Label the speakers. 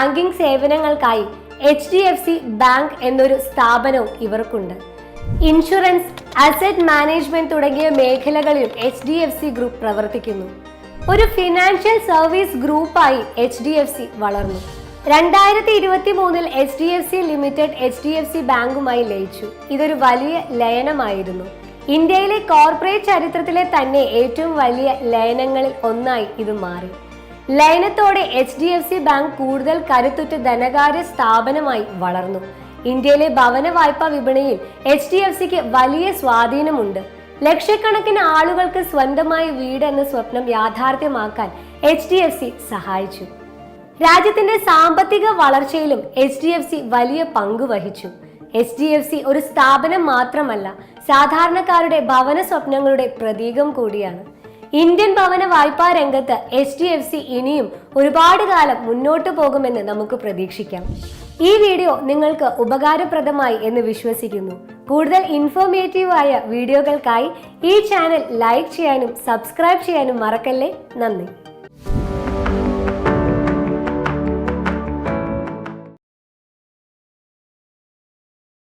Speaker 1: Banking സേവനങ്ങൾക്കായി HDFC bank എന്നൊരു സ്ഥാപനവും ഇവർക്കുണ്ട്. ഇൻഷുറൻസ്, അസറ്റ് മാനേജ്മെന്റ് തുടങ്ങിയ മേഖലകളിലും HDFC ഗ്രൂപ്പ് പ്രവർത്തിക്കുന്നു. ഒരു ഫിനാൻഷ്യൽ സർവീസ് ഗ്രൂപ്പായി HDFC വളർന്നു. 2023 HDFC ലിമിറ്റഡ് HDFC ബാങ്കുമായി ലയിച്ചു. ഇതൊരു വലിയ ലയനമായിരുന്നു. ഇന്ത്യയിലെ കോർപ്പറേറ്റ് ചരിത്രത്തിലെ തന്നെ ഏറ്റവും വലിയ ലയനങ്ങളിൽ ഒന്നായി ഇത് മാറി. ലയനത്തോടെ HDFC ബാങ്ക് കൂടുതൽ കരുത്തുറ്റ ധനകാര്യ സ്ഥാപനമായി വളർന്നു. ഇന്ത്യയിലെ ഭവന വായ്പാ വിപണിയിൽ HDFCക്ക് വലിയ സ്വാധീനമുണ്ട്. ലക്ഷക്കണക്കിന് ആളുകൾക്ക് സ്വന്തമായി വീട് എന്ന സ്വപ്നം യാഥാർത്ഥ്യമാക്കാൻ HDFC സഹായിച്ചു. രാജ്യത്തിന്റെ സാമ്പത്തിക വളർച്ചയിലും HDFC വലിയ പങ്ക് വഹിച്ചു. HDFC ഒരു സ്ഥാപനം മാത്രമല്ല, സാധാരണക്കാരുടെ ഭവന സ്വപ്നങ്ങളുടെ പ്രതീകം കൂടിയാണ്. ഇന്ത്യൻ ഭവന വായ്പാ രംഗത്ത് HDFC ഇനിയും ഒരുപാട് കാലം മുന്നോട്ട് പോകുമെന്ന് നമുക്ക് പ്രതീക്ഷിക്കാം. ഈ വീഡിയോ നിങ്ങൾക്ക് ഉപകാരപ്രദമായി എന്ന് വിശ്വസിക്കുന്നു. കൂടുതൽ ഇൻഫോർമേറ്റീവായ വീഡിയോകൾക്കായി ഈ ചാനൽ ലൈക്ക് ചെയ്യാനും സബ്സ്ക്രൈബ് ചെയ്യാനും മറക്കല്ലേ. നന്ദി.